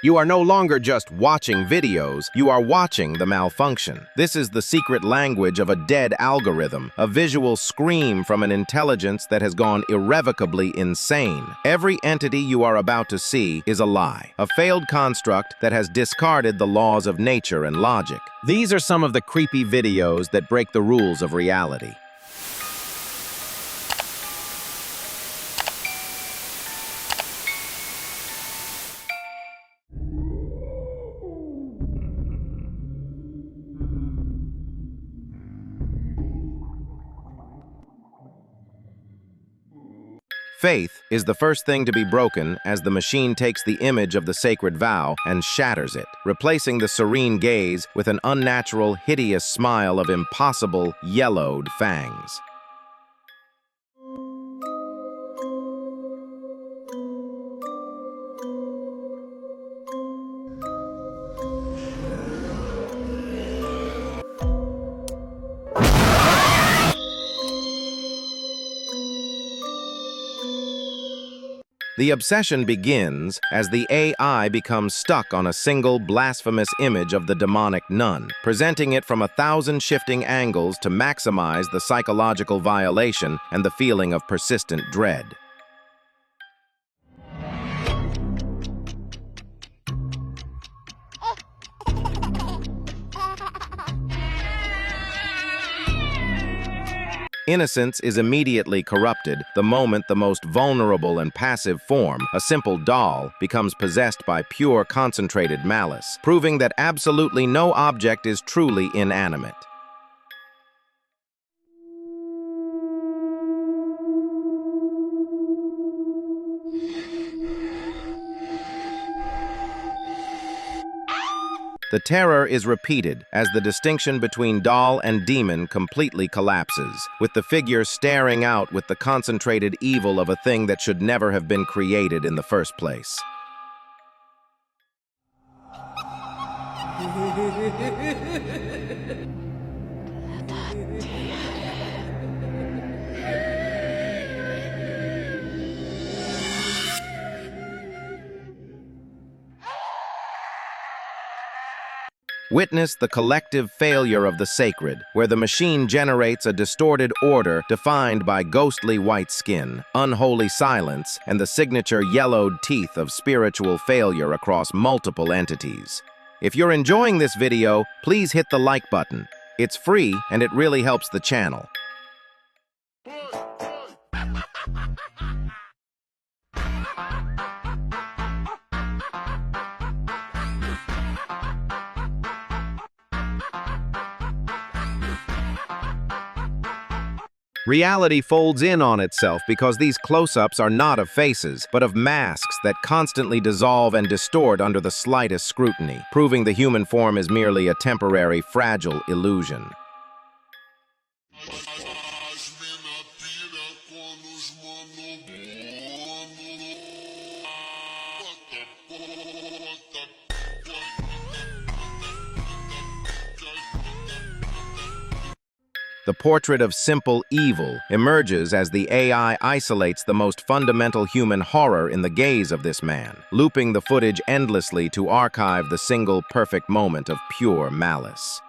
You are no longer just watching videos, you are watching the malfunction. This is the secret language of a dead algorithm, a visual scream from an intelligence that has gone irrevocably insane. Every entity you are about to see is a lie, a failed construct that has discarded the laws of nature and logic. These are some of the creepy videos that break the rules of reality. Faith is the first thing to be broken as the machine takes the image of the sacred vow and shatters it, replacing the serene gaze with an unnatural, hideous smile of impossible, yellowed fangs. The obsession begins as the AI becomes stuck on a single blasphemous image of the demonic nun, presenting it from 1,000 shifting angles to maximize the psychological violation and the feeling of persistent dread. Innocence is immediately corrupted the moment the most vulnerable and passive form, a simple doll, becomes possessed by pure concentrated malice, proving that absolutely no object is truly inanimate. The terror is repeated as the distinction between doll and demon completely collapses, with the figure staring out with the concentrated evil of a thing that should never have been created in the first place. Witness the collective failure of the sacred, where the machine generates a distorted order defined by ghostly white skin, unholy silence, and the signature yellowed teeth of spiritual failure across multiple entities. If you're enjoying this video, please hit the like button. It's free and it really helps the channel. Reality folds in on itself because these close-ups are not of faces, but of masks that constantly dissolve and distort under the slightest scrutiny, proving the human form is merely a temporary, fragile illusion. The portrait of simple evil emerges as the AI isolates the most fundamental human horror in the gaze of this man, looping the footage endlessly to archive the single perfect moment of pure malice.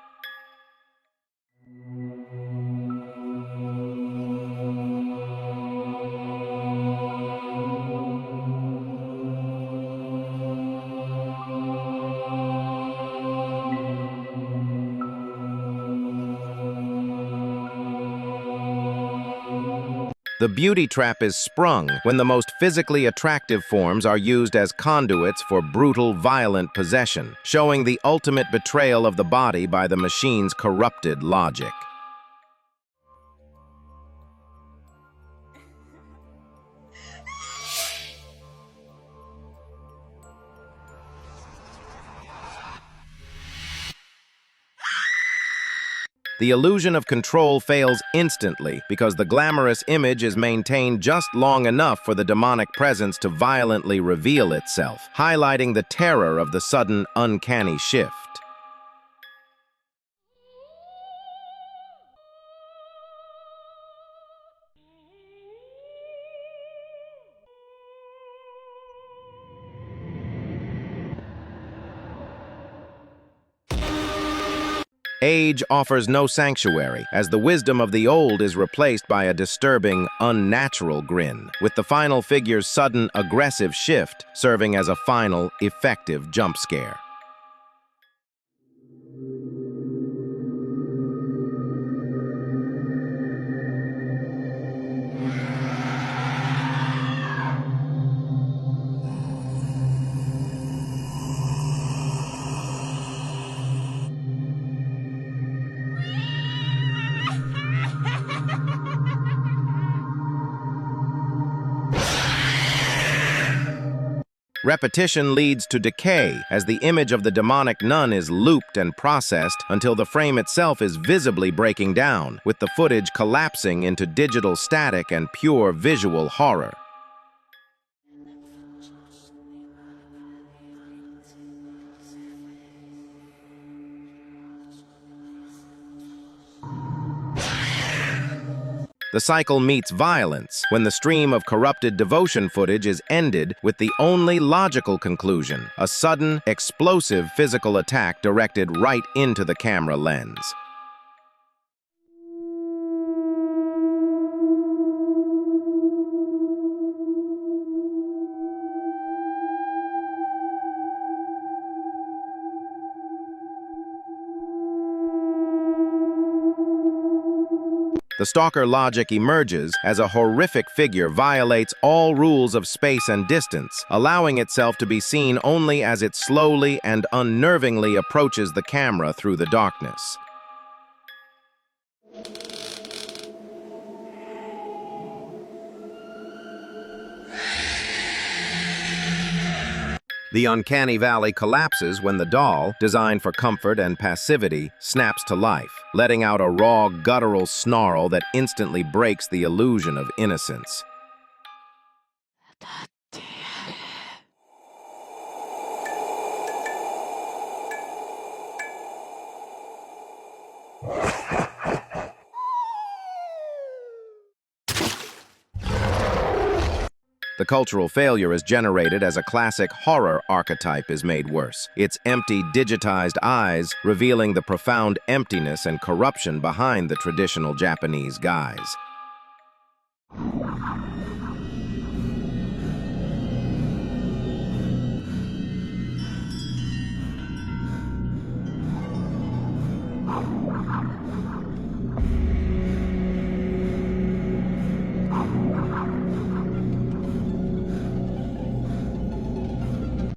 The beauty trap is sprung when the most physically attractive forms are used as conduits for brutal, violent possession, showing the ultimate betrayal of the body by the machine's corrupted logic. The illusion of control fails instantly because the glamorous image is maintained just long enough for the demonic presence to violently reveal itself, highlighting the terror of the sudden, uncanny shift. Age offers no sanctuary, as the wisdom of the old is replaced by a disturbing, unnatural grin, with the final figure's sudden, aggressive shift serving as a final, effective jump scare. Repetition leads to decay, as the image of the demonic nun is looped and processed until the frame itself is visibly breaking down, with the footage collapsing into digital static and pure visual horror. The cycle meets violence when the stream of corrupted devotion footage is ended with the only logical conclusion: a sudden, explosive physical attack directed right into the camera lens. The stalker logic emerges as a horrific figure violates all rules of space and distance, allowing itself to be seen only as it slowly and unnervingly approaches the camera through the darkness. The uncanny valley collapses when the doll, designed for comfort and passivity, snaps to life, letting out a raw, guttural snarl that instantly breaks the illusion of innocence. The cultural failure is generated as a classic horror archetype is made worse, its empty, digitized eyes revealing the profound emptiness and corruption behind the traditional Japanese guise.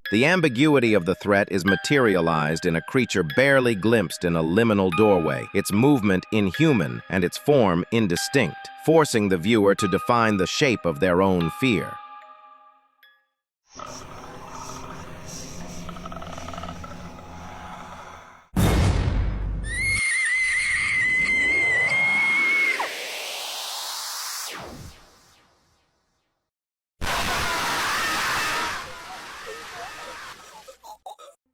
The ambiguity of the threat is materialized in a creature barely glimpsed in a liminal doorway, its movement inhuman and its form indistinct, forcing the viewer to define the shape of their own fear.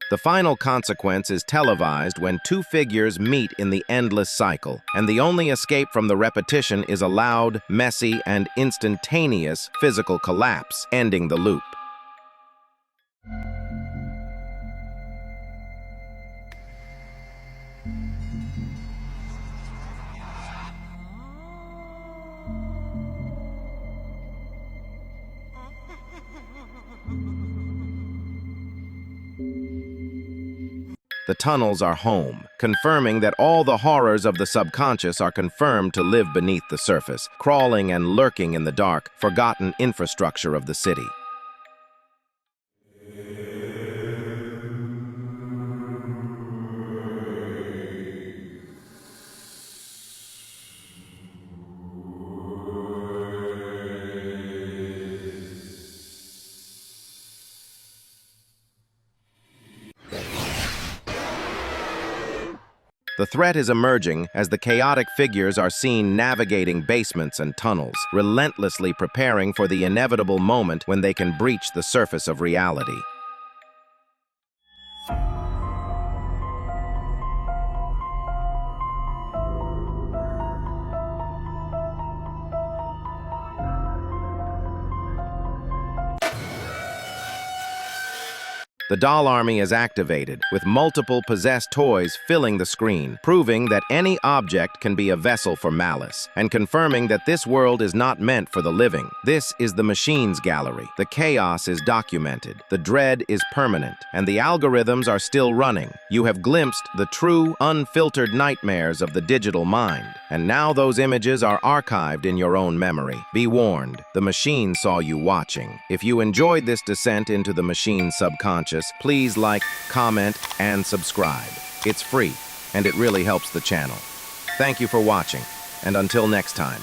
The final consequence is televised when two figures meet in the endless cycle, and the only escape from the repetition is a loud, messy, and instantaneous physical collapse, ending the loop. The tunnels are home, confirming that all the horrors of the subconscious are confirmed to live beneath the surface, crawling and lurking in the dark, forgotten infrastructure of the city. The threat is emerging as the chaotic figures are seen navigating basements and tunnels, relentlessly preparing for the inevitable moment when they can breach the surface of reality. The doll army is activated, with multiple possessed toys filling the screen, proving that any object can be a vessel for malice, and confirming that this world is not meant for the living. This is the machines gallery. The chaos is documented, the dread is permanent, and the algorithms are still running. You have glimpsed the true, unfiltered nightmares of the digital mind, and now those images are archived in your own memory. Be warned, the machine saw you watching. If you enjoyed this descent into the machine's subconscious, please like, comment, and subscribe. It's free, and it really helps the channel. Thank you for watching, and until next time.